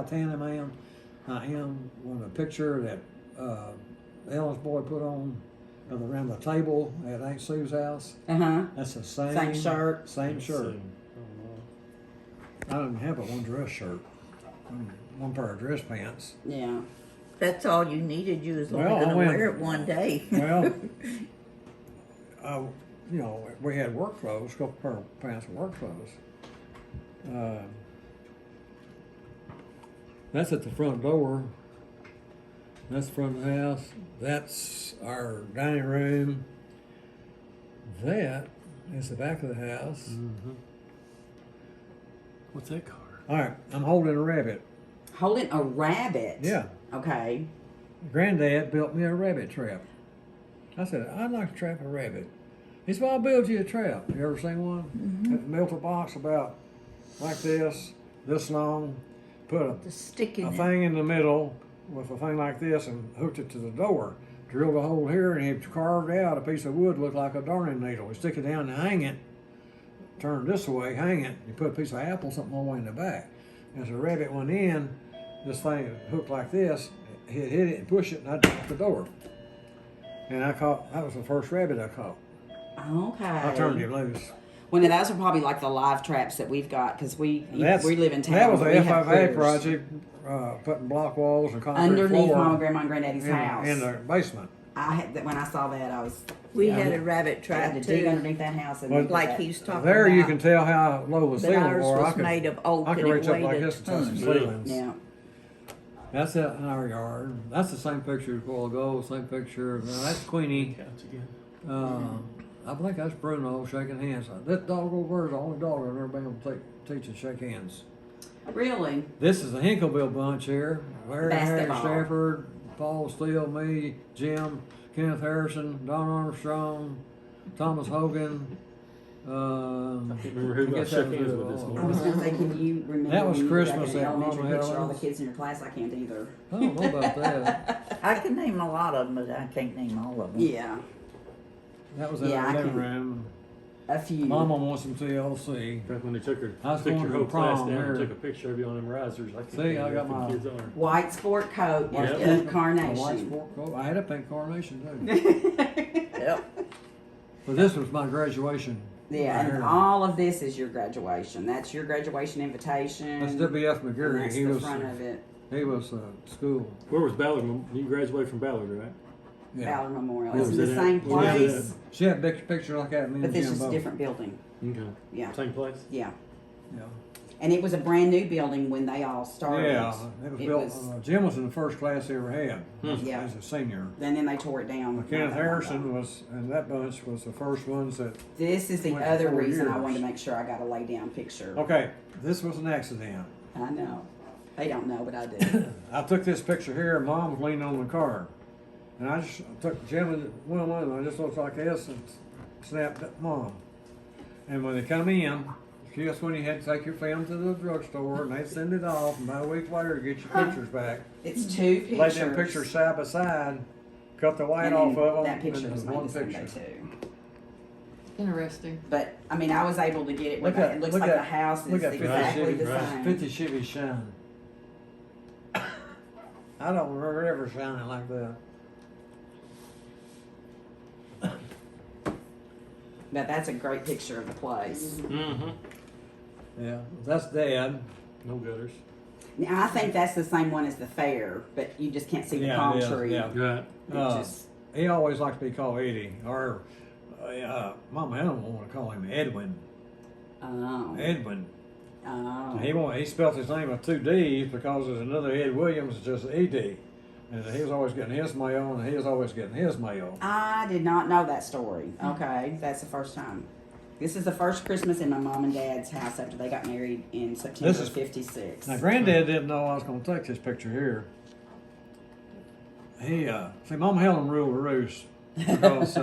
Tanner man, not him, on a picture that Ellen's boy put on around the table at Aunt Sue's house. That's the Same shirt. Same shirt. I don't even have but one dress shirt, one pair of dress pants. Yeah. That's all you needed. You was only Well, going I to went- wear it one day. Well, you know, we had work clothes, a couple pair of pants of work clothes. That's at the front door. That's the front of the house. That's our dining room. That is the back of the house. What's that car? All right, I'm holding a rabbit. Holding a rabbit. Yeah. Okay. Granddad built me a rabbit trap. I said, I'd like to trap a rabbit. He said, well, I'll build you a trap. You ever seen one? It built a box about like this long, put The stick in a it. thing in the middle with a thing like this and hooked it to the door. Drilled a hole here and he carved out a piece of wood looked like a darning needle. He stick it down and hang it, turn this way, hang it. You put a piece of apple something all the way in the back. As the rabbit went in, this thing hooked like this, he'd hit it and push it and I'd drop the door. And that was the first rabbit I caught. Okay. I turned him loose. Well, now those are probably like the live traps that we've got because we live in town. That was a We have FFA critters. project, putting block walls and concrete Underneath floor Mama, Grandma, and Granddaddy's house. in the basement. When I saw that, I was. We Yeah. had a rabbit I had trap to dig too, underneath that house and Well, look at like that. he's talking There about. you can tell how low the But ceiling ours was. was made of oak I and could it reach up weighed like a this to touch the ton. ceilings. Yeah. That's it in our yard. That's the same picture as a while ago. Same picture. Now, that's Queenie. Couch again. I think that's Bruno shaking hands. That dog over there is the only dog I've ever been able to teach and shake hands. Really? This is the Hinkleville bunch here. Larry, Harry Basketball. Stafford, Paul Steele, me, Jim, Kenneth Harrison, Don Armstrong, Thomas Hogan. I can't remember who I guess shook that hands was with it this all. I was morning. going to say, can you remember That was when you were Christmas in at elementary Mama picture all the Helen's. kids in your class? I can't either. I don't know about that. I can name a lot of them, but I can't name all of them. Yeah, That was in Yeah, the I living can- room. a few. Mama wants some TLC. Back when they took her, I was took going your to whole the class prom down and there. took a picture of you on them risers. I can't See, think I of got what my- the kids are. White sport coat with Yeah. pink A white carnation. sport coat. I had a pink carnation too. Yep. But this was my graduation. Yeah, right and here. all of this is your graduation. That's your graduation invitation. That's WF and McGarry. that's He the was front of it. he was school. Where was Ballard? You graduated from Ballard, right? Yeah. Ballard Memorial. Where It's in was the it at? same Where was it place, She had a big picture like that. Me but and this Jim is a both. different building. Okay. Yeah, Same place? yeah. Yeah. And it was a brand new building when they all started. Yeah, it was built. Jim was in the first class he ever had Yeah. as a senior. and then they tore it down. Kenneth not that long Harrison ago. was, and that bunch was the first ones that. This is the went for other 4 reason I years. wanted to make sure I got a lay down picture. Okay, this was an accident. I know. They don't know, but I do. I took this picture here, and Mom was leaning on the car. And I just took Jim and one of them, I just looked like this and snapped at Mom. And when they come in, just when you had to take your film to the drugstore and they'd send it off, and about a week later, get your pictures back. It's two pictures. Laid them pictures side by side, cut the white And off then of them, that picture and was it made one the same day picture. too. Interesting. But I mean, I was able to get it. Look With at- it looks look like at- the house is look at exactly the Right. same. 50 Chevy shine. I don't remember it ever shining like that. But that's a great picture of the place. Mm-hmm. Yeah, that's Dad. No gutters. Now I think that's the same one as the fair, but you just can't see the Yeah, palm it is, tree. yeah. Right. It Uh, just- He always liked to be called Eddie, or Mama Helen want to call him Edwin. oh, Edwin. oh. He spelled his name with 2 D's because there's another Ed Williams, it's just Ed. And he was always getting his mail, and he was always getting his mail. I did not know that story. Okay, that's the first time. This is the first Christmas in my mom and dad's house after they got married in September This is- of '56. Now, Granddad didn't know I was going to take this picture here. He, see, Mama Helen ruled the roost because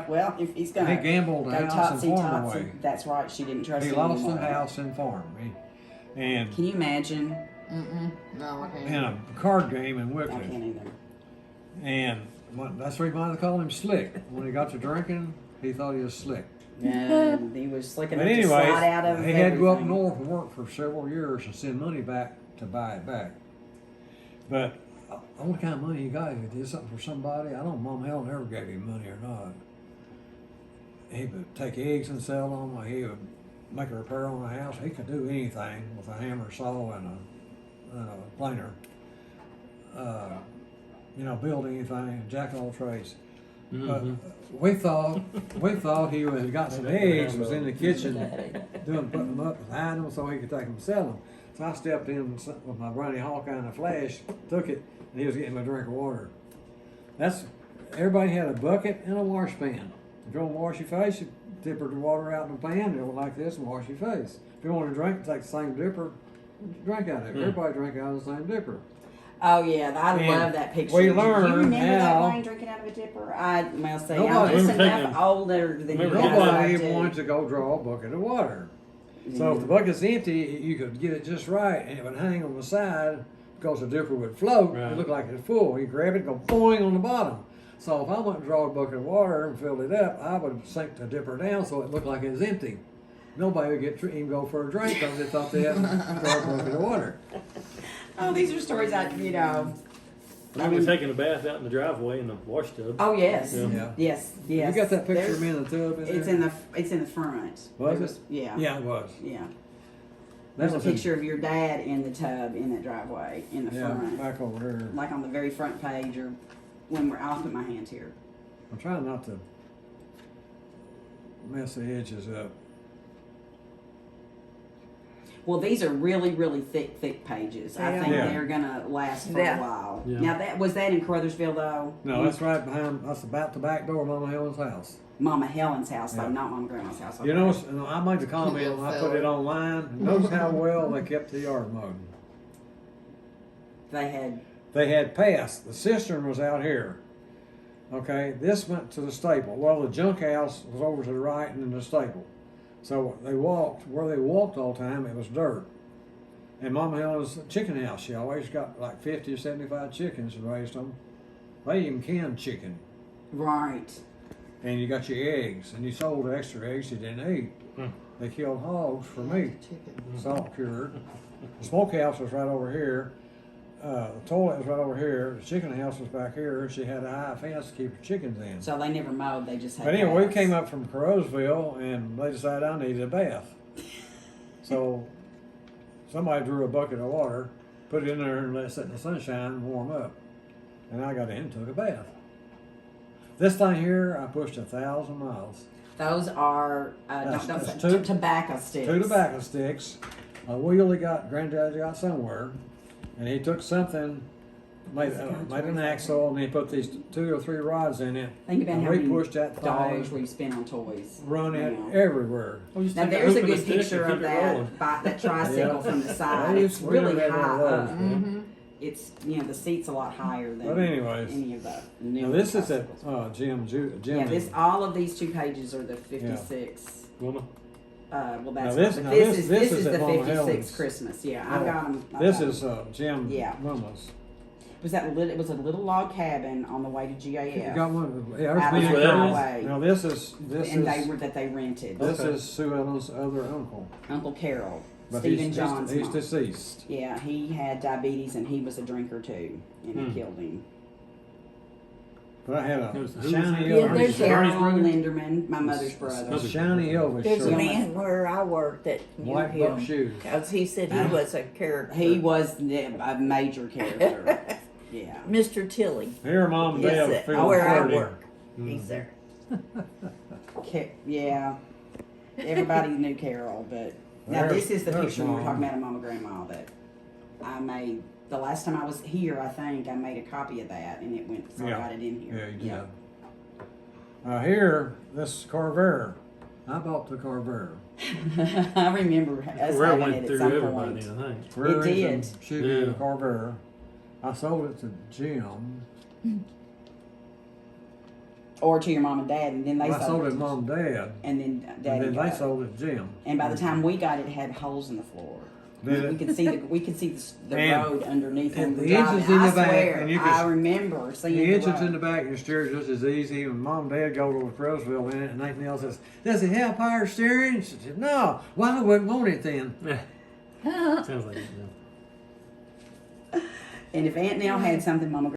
Well, if he's he gonna gambled the go house and farm topsy-turvy, away. that's right. She didn't trust He him lost the anymore. house and farm. And Can you imagine? No, I can't. in a card game in I Wickliffe. can't either. And that's the reason why they called him Slick. When he got to drinking, he thought he was slick. And he was slick But enough to anyways, slide out of he had to go up everything. north and work for several years and send money back to buy it back. But what kind of money you got? If you did something for somebody, I don't know Mom Helen ever gave him money or not. He would take eggs and sell them, or he would make a repair on the house. He could do anything with a hammer, saw, and a planer. Build anything, jack of all trades. But we thought he had got some eggs, was in the kitchen putting them up and hiding them so he could take them and sell them. So I stepped in with my Brownie Hawk kind of flash, took it, and he was getting me a drink of water. Everybody had a bucket and a wash pan. If you want to wash your face, you dipper the water out in the pan, it'll like this, and wash your face. If you want to drink, take the same dipper, drink out of it. Everybody drank out of the same dipper. Oh yeah, I And love that picture. we Do you learned remember that how- Wayne drinking out of a dipper? I'm just Nobody- enough Taking- older than you guys Nobody are even to- wanted to go draw a bucket of water. So if the bucket's empty, you could get it just right, and it would hang on the side because the dipper would float. Right. It looked like it's full. You grab it, go boing on the bottom. So if I went to draw a bucket of water and filled it up, I would sink the dipper down so it looked like it was empty. Nobody would even go for a drink because they thought they had to draw a bucket of water. Oh, these are stories I was taking a bath out in the driveway in the wash tub. Oh yes, Yeah. Yeah. yes, yes. You got that picture There's- of me in the tub in It's there? in the front. Was There it? Yeah. Yeah, it was. Yeah. That There's a was in- picture of your dad in the tub in that driveway in the Yeah, front, back over here. like on the very front page, or when I'll put my hand here. I'm trying not to mess the edges up. Well, these are really, really thick pages. I Yeah. think Yeah. they're gonna last for Yeah. a while. Yeah. Now was that in Caruthersville though? No, that's right behind. That's about the back door of Mama Helen's house. Mama Helen's house though, Yeah. not Mama Grandma's house. You okay. know, and I made the comment when I put it online. Notice how well they kept the yard mowed. They had They had passed. The cistern was out here. Okay, this went to the stable. Well, the junk house was over to the right and then the stable. So they walked, where they walked all the time, it was dirt. And Mama Helen's chicken house, she always got like 50 or 75 chickens and raised them. They even canned chicken. right. And you got your eggs, and you sold the extra eggs you didn't eat. Hmm. They killed hogs for meat, Chicken. salt cured. The smokehouse was right over here. The toilet was right over here. The chicken house was back here. She had a high fence to keep her chickens in. So they never mowed. They just had. But anyway, we grass. came up from Carosville, and they decided I needed a bath. So somebody drew a bucket of water, put it in there, and let it sit in the sunshine and warm up. And I got in and took a bath. This thing here, I pushed 1,000 miles. Those are That's- don't that's say- two- tobacco sticks. 2 tobacco sticks. A wheel he got, Granddad got somewhere, and he took something, made an axle, and he put these 2 or 3 rods in it. Think about and how we many pushed that dollars thing, we spent on toys. run it Yeah. everywhere. Well, just Now take there's a open good stick and picture keep of it that rolling. that tricycle Yeah. from the side. They It's used to really really have high one of up. those. Mm-hmm. It's the seat's a lot higher than But anyways, any of the now new. this is at Jim. Yeah, all of these 2 pages are the 56. Wilma? Well, that's this- but now this this is is the at Mama 56 Helen's. Christmas. Yeah, I've Oh, got them. This is Jim Yeah. Mama's. It was a little log cabin on the way to You GAF, got one. Yeah, Out there's of me the and highway. Now this is and they rented. this Okay. is Sue Ellen's other uncle. Uncle Carol, But Stephen John's he's mom. deceased. Yeah, he had diabetes and he was a drinker too, and it killed him. But I had a Who's- who's- shiny Yeah, Elvis. there's shirt. Carol brother? Linderman, my mother's brother. A shiny Elvis There's a shirt. man where I worked that knew White buck him. shoes. Because he said he was a character. He was a major character. Yeah. Mr. Tilly. Here, Mom and Yes, Dad feeling where I 30. work. He's there. Yeah. Everybody knew Carol, but now There's- this is the there's picture we were Mom. talking about of Mama Grandma that I made. The last time I was here, I think I made a copy of that, and it went. So Yeah. I got it in here. Yeah, you did. Here, this Carvera. I bought the Carvera. I remember us Rare having went it at through some everybody, point. I think. Rear did. engine Chevy Yeah. Carvera. I sold it to Jim. Or to your mom and dad, and then they I sold it to it. Mom and Dad. And then And Daddy then got they it. sold it to Jim. And by the time we got it, it had holes in the floor. Did We it? could see the And- road underneath and when we the were driving. engine's in I the back, swear, and you can- I remember seeing The engine's road. in the back, you steer just as easy. And Mom and Dad go to Crowsville in it, and Nathan Nell says, "Does it have power steering?" She said, "No. Well, I wouldn't want it then." Sounds like it, And if Aunt Nell had something, Mama